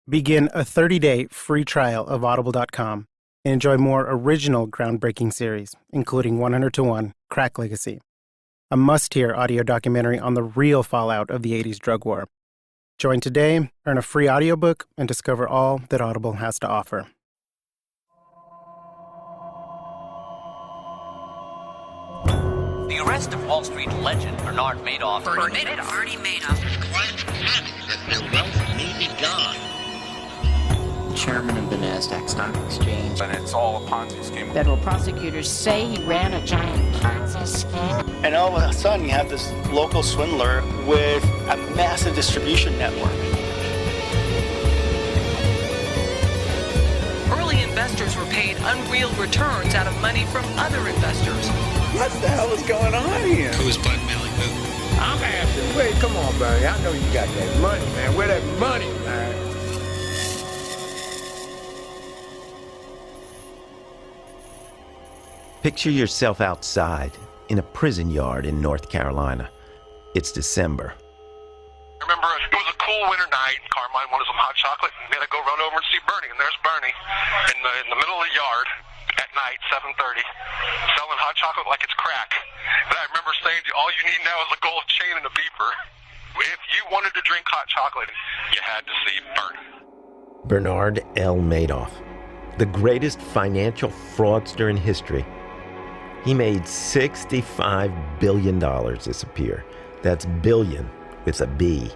Begin a 30-day free trial of Audible.com and enjoy more original groundbreaking series, including 100 to 1 Crack Legacy, a must-hear audio documentary on the real fallout of the 80s drug war. Join today, earn a free audiobook, and discover all that Audible has to offer. The arrest of Wall Street legend Bernard Madoff. Bernie Madoff. What happened that their wealth may be gone? Chairman of the NASDAQ Stock Exchange. And it's all a Ponzi scheme. Federal prosecutors say he ran a giant Ponzi scheme. And all of a sudden, you have this local swindler with a massive distribution network. Early investors were paid unreal returns out of money from other investors. What the hell is going on here? Who's blackmailing who? I'm asking. Wait, come on, Bernie. I know you got that money, man. Where that money, man? Picture yourself outside in a prison yard in North Carolina. It's December. I remember it was a cool winter night. Carmine wanted some hot chocolate, and then I go run over and see Bernie, and there's Bernie in the middle of the yard at night, 7:30, selling hot chocolate like it's crack. And I remember saying, all you need now is a gold chain and a beeper. If you wanted to drink hot chocolate, you had to see Bernie. Bernard L. Madoff, the greatest financial fraudster in history. He made $65 billion disappear. That's billion with a B.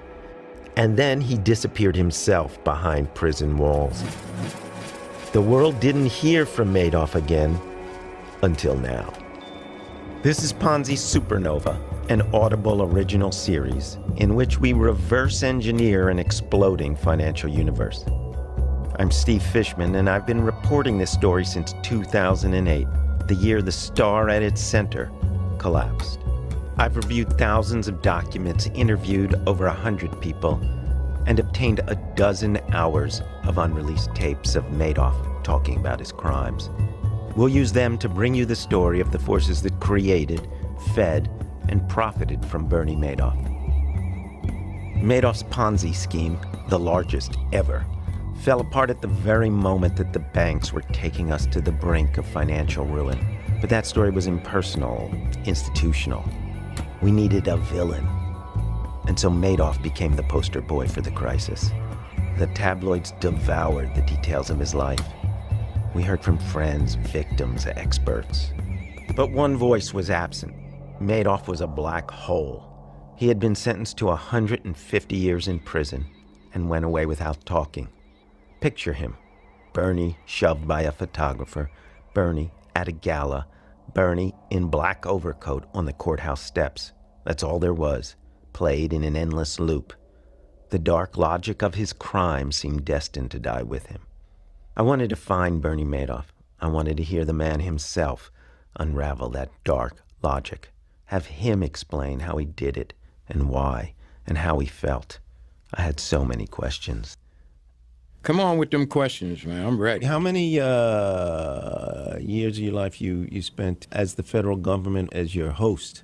And then he disappeared himself behind prison walls. The world didn't hear from Madoff again until now. This is Ponzi Supernova, an Audible original series in which we reverse engineer an exploding financial universe. I'm Steve Fishman, and I've been reporting this story since 2008. The year the star at its center collapsed. I've reviewed thousands of documents, interviewed over 100 people, and obtained a dozen hours of unreleased tapes of Madoff talking about his crimes. We'll use them to bring you the story of the forces that created, fed, and profited from Bernie Madoff. Madoff's Ponzi scheme, the largest ever, fell apart at the very moment that the banks were taking us to the brink of financial ruin. But that story was impersonal, institutional. We needed a villain. And so Madoff became the poster boy for the crisis. The tabloids devoured the details of his life. We heard from friends, victims, experts. But one voice was absent. Madoff was a black hole. He had been sentenced to 150 years in prison and went away without talking. Picture him. Bernie shoved by a photographer. Bernie at a gala. Bernie in black overcoat on the courthouse steps. That's all there was, played in an endless loop. The dark logic of his crime seemed destined to die with him. I wanted to find Bernie Madoff. I wanted to hear the man himself unravel that dark logic. Have him explain how he did it and why and how he felt. I had so many questions. Come on with them questions, man. I'm ready. How many years of your life you spent as the federal government as your host?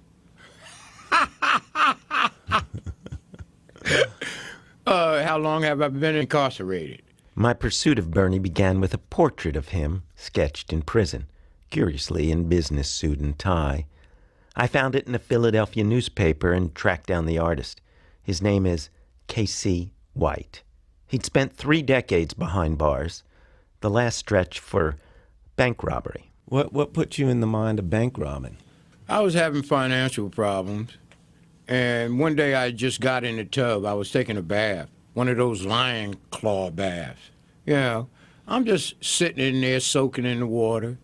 How long have I been incarcerated? My pursuit of Bernie began with a portrait of him sketched in prison, curiously in business suit and tie. I found it in a Philadelphia newspaper and tracked down the artist. His name is K.C. White. He'd spent 3 decades behind bars, the last stretch for bank robbery. What put you in the mind of bank robbing? I was having financial problems, and one day I just got in the tub. I was taking a bath, one of those lion claw baths. I'm just sitting in there soaking in the water.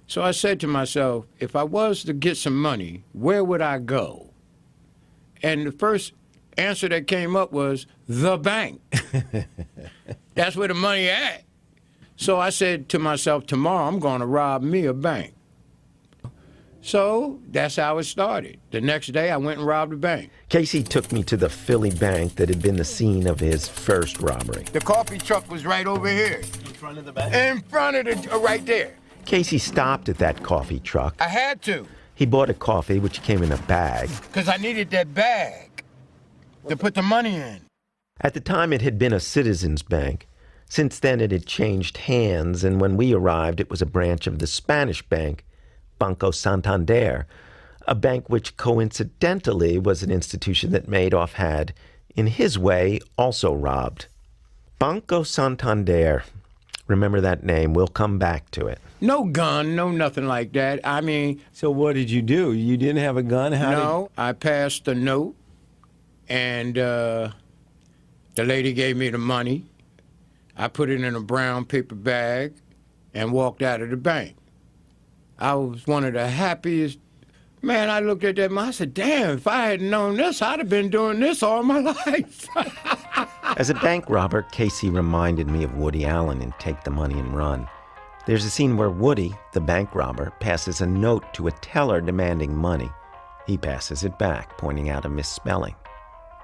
So I said to myself, if I was to get some money, where would I go? And the first answer that came up was the bank. That's where the money at. So I said to myself, tomorrow I'm going to rob me a bank. So that's how it started. The next day I went and robbed a bank. Casey took me to the Philly bank that had been the scene of his first robbery. The coffee truck was right over here. In front of the bank? In front of the, right there. Casey stopped at that coffee truck. I had to. He bought a coffee, which came in a bag. Because I needed that bag to put the money in. At the time, it had been a Citizens Bank. Since then, it had changed hands, and when we arrived, it was a branch of the Spanish bank, Banco Santander, a bank which coincidentally was an institution that Madoff had, in his way, also robbed. Banco Santander. Remember that name. We'll come back to it. No gun, no nothing like that. I mean... So what did you do? You didn't have a gun? I passed the note, and the lady gave me the money. I put it in a brown paper bag and walked out of the bank. I was one of the happiest... Man, I looked at that and I said, damn, if I had known this, I'd have been doing this all my life. As a bank robber, Casey reminded me of Woody Allen in Take the Money and Run. There's a scene where Woody, the bank robber, passes a note to a teller demanding money. He passes it back, pointing out a misspelling.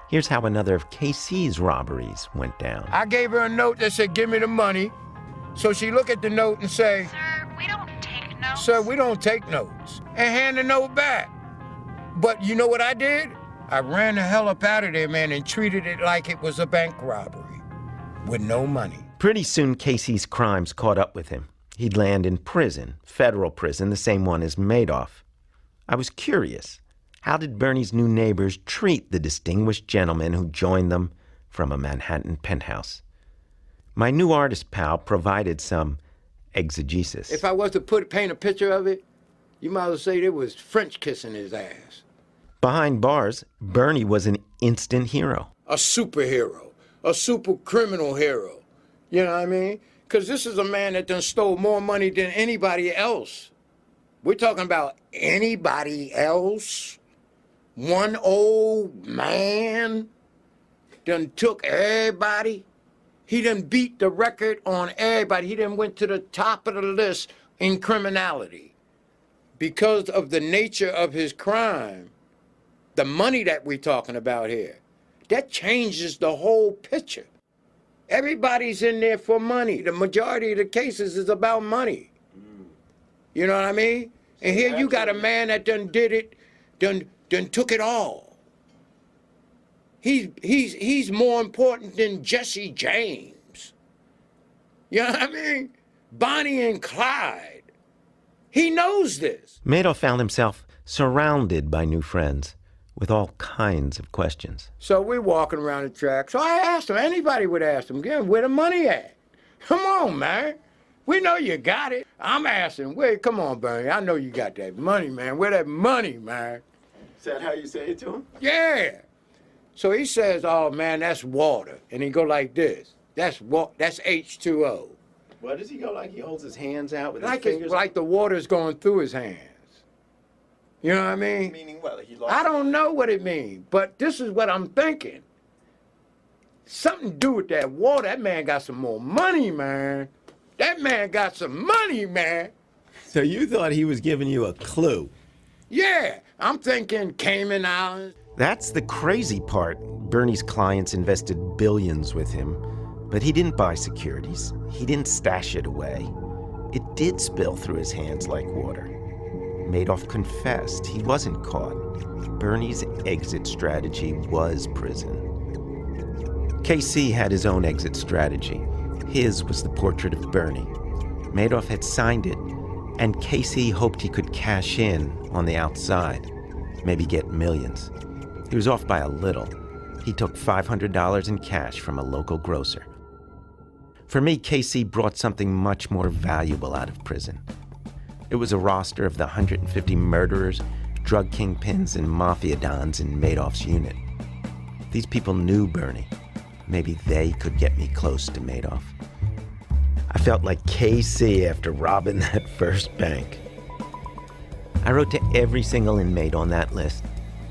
Here's how another of Casey's robberies went down. I gave her a note that said, give me the money. So she looked at the note and say, Sir, we don't take notes. Sir, we don't take notes. And hand the note back. But you know what I did? I ran the hell up out of there, man, and treated it like it was a bank robbery with no money. Pretty soon, Casey's crimes caught up with him. He'd land in prison, federal prison, the same one as Madoff. I was curious. How did Bernie's new neighbors treat the distinguished gentleman who joined them from a Manhattan penthouse? My new artist pal provided some exegesis. If I was to paint a picture of it, you might as well say there was French kissing his ass. Behind bars, Bernie was an instant hero. A superhero, a super criminal hero. You know what I mean? Because this is a man that done stole more money than anybody else. We're talking about anybody else. One old man done took everybody. He done beat the record on everybody. He done went to the top of the list in criminality. Because of the nature of his crime, the money that we're talking about here, that changes the whole picture. Everybody's in there for money. The majority of the cases is about money. You know what I mean? And here you got a man that done did it, done took it all. He's more important than Jesse James. You know what I mean? Bonnie and Clyde. He knows this. Madoff found himself surrounded by new friends with all kinds of questions. So we're walking around the track. So I asked him, anybody would ask him, where the money at? Come on, man. We know you got it. I'm asking, come on, Bernie. I know you got that money, man. Where that money, man? Is that how you say it to him? Yeah. So he says, oh, man, that's water. And he go like this. That's H2O. What does he go like? He holds his hands out with his fingers? Like the water's going through his hands. You know what I mean? Meaning what? I don't know what it means, but this is what I'm thinking. Something to do with that water. That man got some more money, man. That man got some money, man. So you thought he was giving you a clue? Yeah, I'm thinking Cayman Islands. That's the crazy part. Bernie's clients invested billions with him, but he didn't buy securities. He didn't stash it away. It did spill through his hands like water. Madoff confessed he wasn't caught. Bernie's exit strategy was prison. KC had his own exit strategy. His was the portrait of Bernie. Madoff had signed it, and KC hoped he could cash in on the outside, maybe get millions. He was off by a little. He took $500 in cash from a local grocer. For me, KC brought something much more valuable out of prison. It was a roster of the 150 murderers, drug kingpins, and mafia dons in Madoff's unit. These people knew Bernie. Maybe they could get me close to Madoff. I felt like KC after robbing that first bank. I wrote to every single inmate on that list,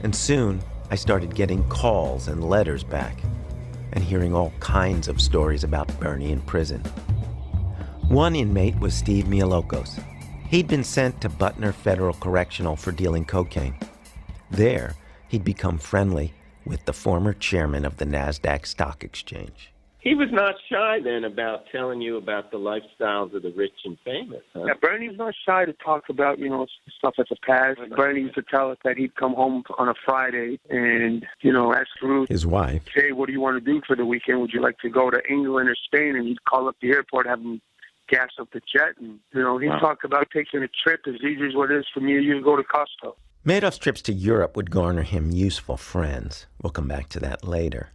and soon I started getting calls and letters back, and hearing all kinds of stories about Bernie in prison. One inmate was Steve Mialokos. He'd been sent to Butner Federal Correctional for dealing cocaine. There, he'd become friendly with the former chairman of the NASDAQ Stock Exchange. He was not shy then about telling you about the lifestyles of the rich and famous, huh? Yeah, Bernie's not shy to talk about, stuff at the past. Bernie used to tell us that he'd come home on a Friday and, ask Ruth, his wife, hey, what do you want to do for the weekend? Would you like to go to England or Spain? And he'd call up the airport, have him gas up the jet. And, he'd talk about taking a trip as easy as what it is for me and you to go to Costco. Madoff's trips to Europe would garner him useful friends. We'll come back to that later.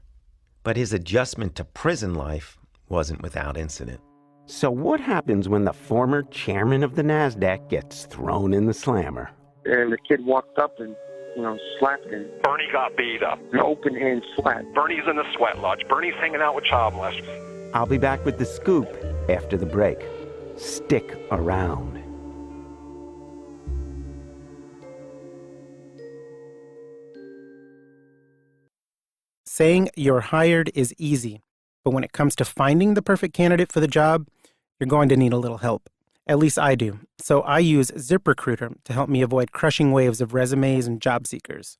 But his adjustment to prison life wasn't without incident. So what happens when the former chairman of the NASDAQ gets thrown in the slammer? And the kid walked up and, slapped him. Bernie got beat up. An open hand slap. Bernie's in the sweat lodge. Bernie's hanging out with child molesters. I'll be back with the scoop after the break. Stick around. Saying you're hired is easy, but when it comes to finding the perfect candidate for the job, you're going to need a little help. At least I do. So I use ZipRecruiter to help me avoid crushing waves of resumes and job seekers.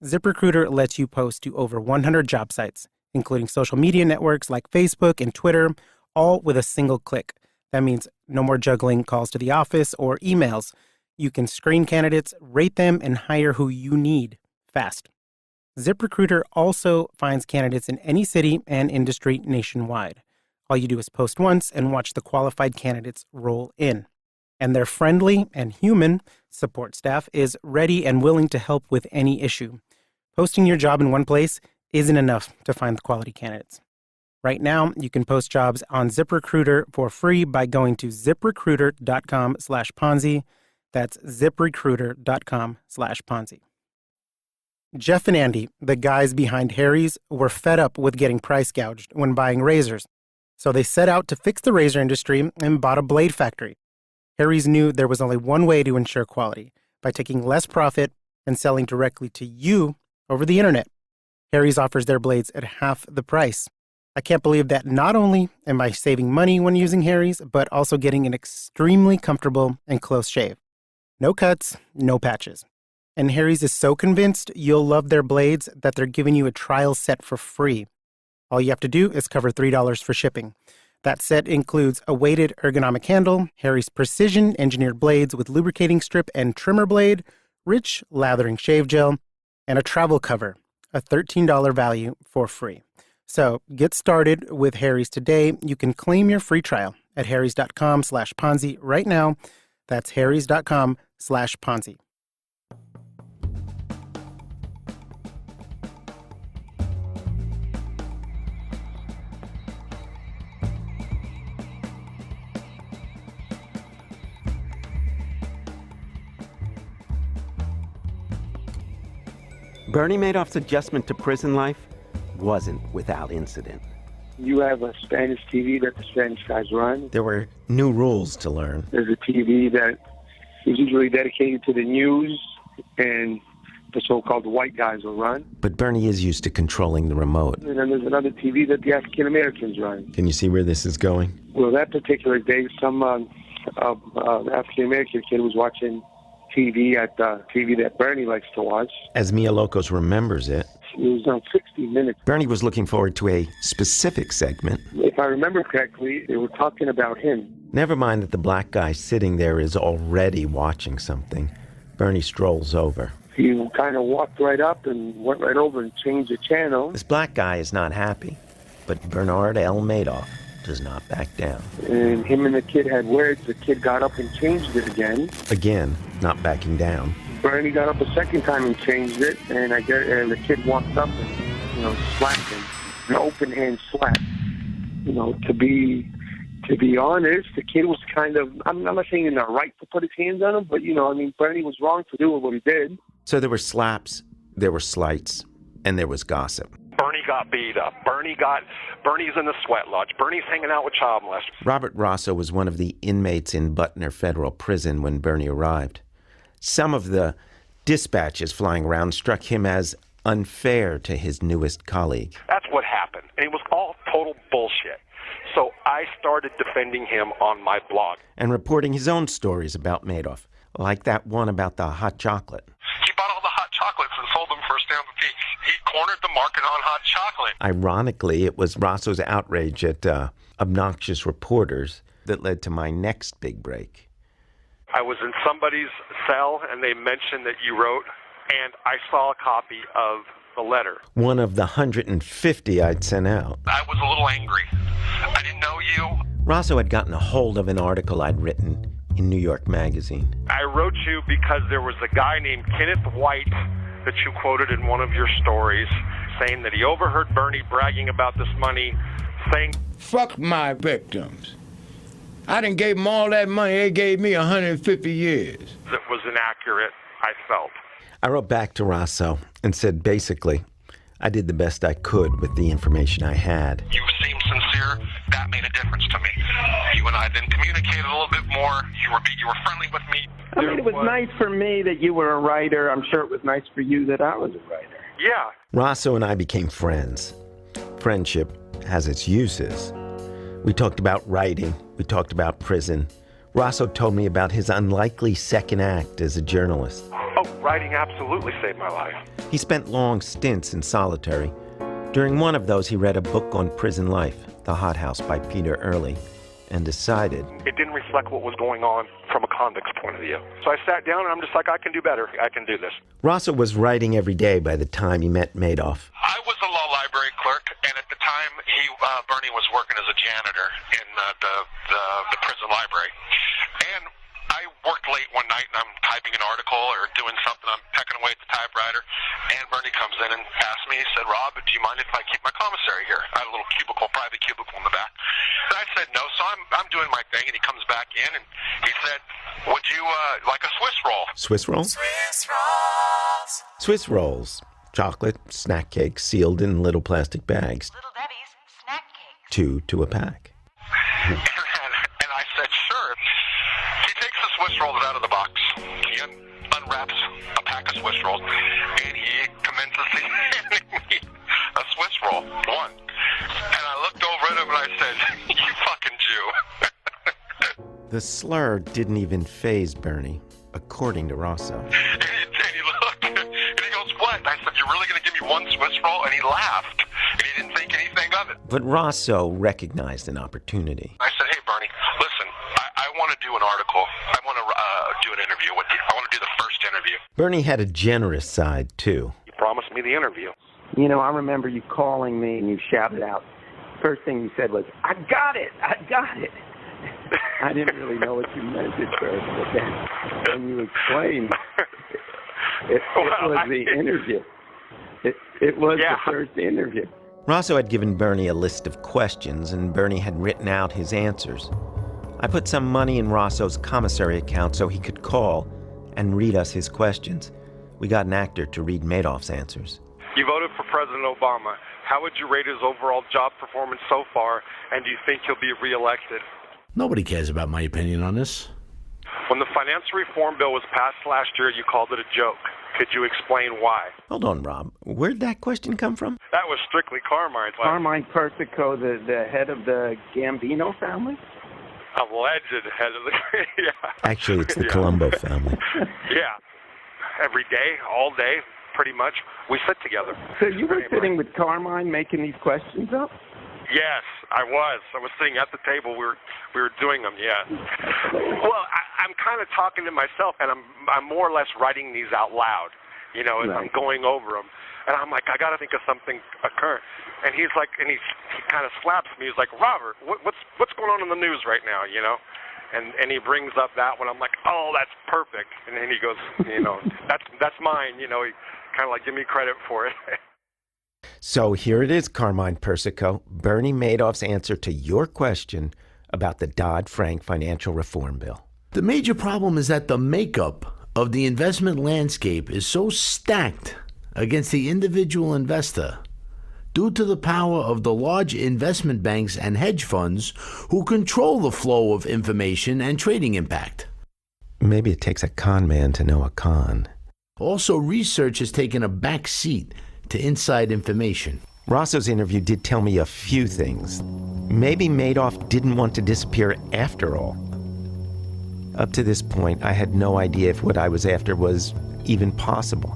ZipRecruiter lets you post to over 100 job sites, including social media networks like Facebook and Twitter, all with a single click. That means no more juggling calls to the office or emails. You can screen candidates, rate them, and hire who you need fast. ZipRecruiter also finds candidates in any city and industry nationwide. All you do is post once and watch the qualified candidates roll in. And their friendly and human support staff is ready and willing to help with any issue. Posting your job in one place isn't enough to find the quality candidates. Right now, you can post jobs on ZipRecruiter for free by going to ziprecruiter.com/Ponzi. That's ziprecruiter.com/Ponzi. Jeff and Andy, the guys behind Harry's, were fed up with getting price gouged when buying razors. So they set out to fix the razor industry and bought a blade factory. Harry's knew there was only one way to ensure quality, by taking less profit and selling directly to you over the internet. Harry's offers their blades at half the price. I can't believe that not only am I saving money when using Harry's, but also getting an extremely comfortable and close shave. No cuts, no patches. And Harry's is so convinced you'll love their blades that they're giving you a trial set for free. All you have to do is cover $3 for shipping. That set includes a weighted ergonomic handle, Harry's precision-engineered blades with lubricating strip and trimmer blade, rich lathering shave gel, and a travel cover, a $13 value for free. So get started with Harry's today. You can claim your free trial at harrys.com/Ponzi right now. That's harrys.com/Ponzi. Bernie Madoff's adjustment to prison life wasn't without incident. You have a Spanish TV that the Spanish guys run. There were new rules to learn. There's a TV that is usually dedicated to the news, and the so-called white guys will run. But Bernie is used to controlling the remote. And then there's another TV that the African Americans run. Can you see where this is going? Well, that particular day, some African American kid was watching TV at the TV that Bernie likes to watch. As Mia Locos remembers it, it was on 60 Minutes. Bernie was looking forward to a specific segment. If I remember correctly, they were talking about him. Never mind that the black guy sitting there is already watching something. Bernie strolls over. He kind of walked right up and went right over and changed the channel. This black guy is not happy, but Bernard L. Madoff does not back down. And him and the kid had words. The kid got up and changed it again. Again, not backing down. Bernie got up a second time and changed it, and the kid walked up and, slapped him. An open hand slap. To be honest, the kid was kind of, I'm not saying in the right to put his hands on him, but, Bernie was wrong for doing what he did. So there were slaps, there were slights, and there was gossip. Bernie got beat up. Bernie's in the sweat lodge. Bernie's hanging out with child molesters. Robert Rosso was one of the inmates in Butner Federal Prison when Bernie arrived. Some of the dispatches flying around struck him as unfair to his newest colleague. That's what happened. And it was all total bullshit. So I started defending him on my blog. And reporting his own stories about Madoff, like that one about the hot chocolate. He bought all the hot chocolates and sold them for a stamp apiece. He cornered the market on hot chocolate. Ironically, it was Rosso's outrage at obnoxious reporters that led to my next big break. I was in somebody's cell, and they mentioned that you wrote, and I saw a copy of the letter. One of the 150 I'd sent out. I was a little angry. I didn't know you. Rosso had gotten a hold of an article I'd written in New York Magazine. I wrote you because there was a guy named Kenneth White that you quoted in one of your stories, saying that he overheard Bernie bragging about this money, saying, Fuck my victims. I done gave them all that money. They gave me 150 years. That was inaccurate, I felt. I wrote back to Rosso and said, basically, I did the best I could with the information I had. You seemed sincere. That made a difference to me. You and I then communicated a little bit more. You were friendly with me. I mean, it was nice for me that you were a writer. I'm sure it was nice for you that I was a writer. Yeah. Rosso and I became friends. Friendship has its uses. We talked about writing. We talked about prison. Rosso told me about his unlikely second act as a journalist. Oh, writing absolutely saved my life. He spent long stints in solitary. During one of those, he read a book on prison life, The Hot House by Peter Early, and decided it didn't reflect what was going on from a convict's point of view. So I sat down and I'm just like, I can do better. I can do this. Rosso was writing every day by the time he met Madoff. I was a law library clerk, and at the time, Bernie was working as a janitor in the prison library. And I worked late one night, and I'm typing an article or doing something. I'm pecking away at the typewriter, and Bernie comes in and asks me, he said, Rob, do you mind if I keep my commissary here? I had a little cubicle, private cubicle in the back. And I said, no, so I'm doing my thing, and he comes back in, and he said, would you like a Swiss roll? Swiss roll? Swiss rolls. Swiss rolls. Chocolate, snack cakes sealed in little plastic bags. Little Debbie's snack cake. 2 to a pack. And I said, sure. He takes the Swiss rolls out of the box. He unwraps a pack of Swiss rolls, and he commences to handing me a Swiss roll. One. And I looked over at him and I said, you fucking Jew. The slur didn't even faze Bernie, according to Rosso. And he looked, and he goes, what? And I said, you're really going to give me one Swiss roll? And he laughed, and he didn't think anything of it. But Rosso recognized an opportunity. I said, hey, Bernie, listen, I want to do an article. I want to do an interview with you. I want to do the first interview. Bernie had a generous side, too. You promised me the interview. You know, I remember you calling me and you shouted out. First thing you said was, I got it! I got it! I didn't really know what you meant at first, but then you explained it was the interview. It was the first interview. Rosso had given Bernie a list of questions, and Bernie had written out his answers. I put some money in Rosso's commissary account so he could call and read us his questions. We got an actor to read Madoff's answers. You voted for President Obama. How would you rate his overall job performance so far, and do you think he'll be reelected? Nobody cares about my opinion on this. When the financial reform bill was passed last year, you called it a joke. Could you explain why? Hold on, Rob. Where'd that question come from? That was strictly Carmine's. Carmine Persico, the head of the Gambino family? Alleged head of the... yeah. Actually, it's the Colombo family. Yeah. Every day, all day, pretty much, we sit together. So you were sitting with Carmine making these questions up? Yes, I was. I was sitting at the table. We were doing them. Yeah. Well, I'm kind of talking to myself, and I'm more or less writing these out loud. You know, as I'm going over them, and I'm like, I got to think of something occur. And he's like, and he kind of slaps me. He's like, Robert, what's going on in the news right now? You know. And he brings up that one. I'm like, oh, that's perfect. And then he goes, you know, that's mine. You know, he kind of like give me credit for it. So here it is, Carmine Persico, Bernie Madoff's answer to your question about the Dodd-Frank financial reform bill. The major problem is that the makeup of the investment landscape is so stacked against the individual investor due to the power of the large investment banks and hedge funds who control the flow of information and trading impact. Maybe it takes a con man to know a con. Also, research has taken a back seat to inside information. Rosso's interview did tell me a few things. Maybe Madoff didn't want to disappear after all. Up to this point, I had no idea if what I was after was even possible.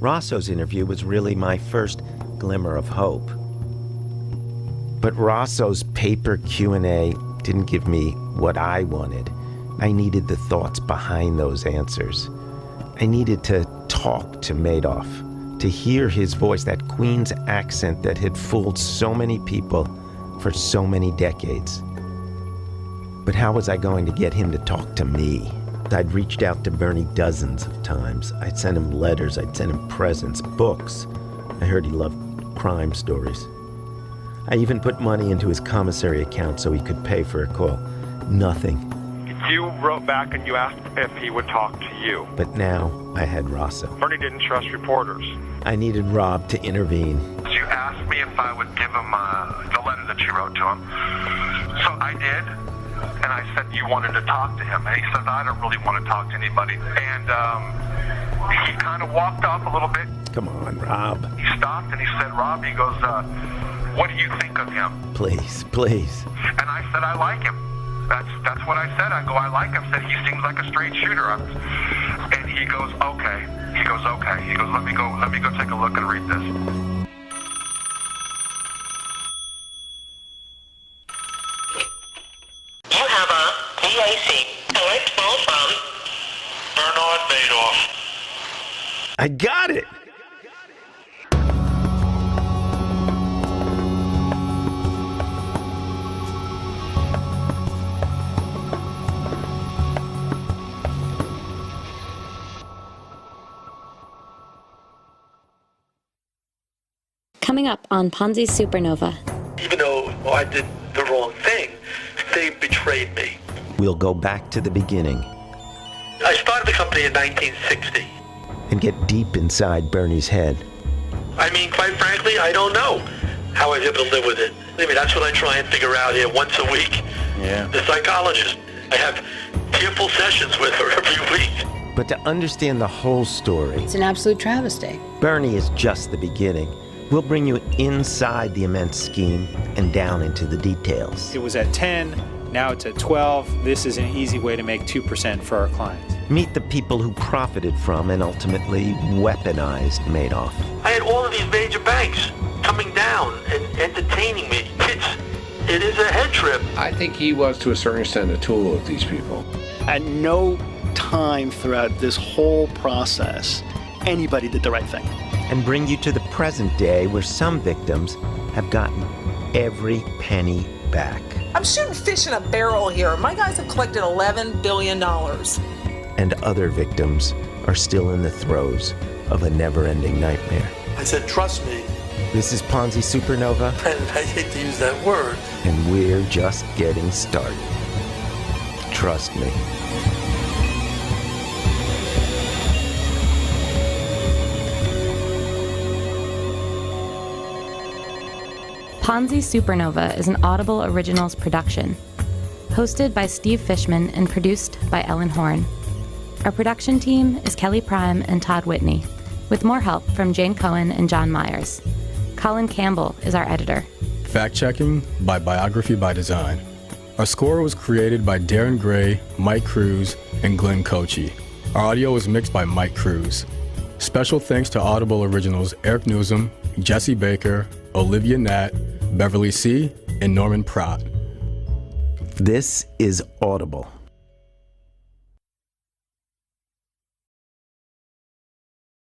Rosso's interview was really my first glimmer of hope. But Rosso's paper Q&A didn't give me what I wanted. I needed the thoughts behind those answers. I needed to talk to Madoff, to hear his voice, that Queen's accent that had fooled so many people for so many decades. But how was I going to get him to talk to me? I'd reached out to Bernie dozens of times. I'd sent him letters, I'd sent him presents, books. I heard he loved crime stories. I even put money into his commissary account so he could pay for a call. Nothing. You wrote back and you asked if he would talk to you. But now I had Rosso. Bernie didn't trust reporters. I needed Rob to intervene. You asked me if I would give him the letter that you wrote to him. So I did. And I said, you wanted to talk to him. And he said, I don't really want to talk to anybody. And he kind of walked up a little bit. Come on, Rob. He stopped and he said, Rob, he goes, what do you think of him? Please, please. And I said, I like him. That's what I said. I go, I like him. I said, he seems like a straight shooter. And he goes, okay. He goes, okay. He goes, let me go take a look and read this. You have a VAC collect call from Bernie Madoff. I got it! Coming up on Ponzi Supernova. Even though I did the wrong thing, they betrayed me. We'll go back to the beginning. I started the company in 1960. And get deep inside Bernie's head. I mean, quite frankly, I don't know how I was able to live with it. I mean, that's what I try and figure out here once a week. Yeah. The psychologist. I have tearful sessions with her every week. But to understand the whole story, it's an absolute travesty. Bernie is just the beginning. We'll bring you inside the immense scheme and down into the details. It was at 10, now it's at 12. This is an easy way to make 2% for our clients. Meet the people who profited from and ultimately weaponized Madoff. I had all of these major banks coming down and entertaining me. It is a head trip. I think he was, to a certain extent, a tool of these people. At no time throughout this whole process, anybody did the right thing. And bring you to the present day where some victims have gotten every penny back. I'm shooting fish in a barrel here. My guys have collected $11 billion. And other victims are still in the throes of a never-ending nightmare. I said, trust me. This is Ponzi Supernova. And I hate to use that word. And we're just getting started. Trust me. Ponzi Supernova is an Audible Originals production. Hosted by Steve Fishman and produced by Ellen Horn. Our production team is Kelly Prime and Todd Whitney, with more help from Jane Cohen and John Myers. Colin Campbell is our editor. Fact-checking by Biography by Design. Our score was created by Darren Gray, Mike Cruz, and Glenn Kochi. Our audio was mixed by Mike Cruz. Special thanks to Audible Originals Eric Newsom, Jesse Baker, Olivia Nat, Beverly C., and Norman Pratt. This is Audible.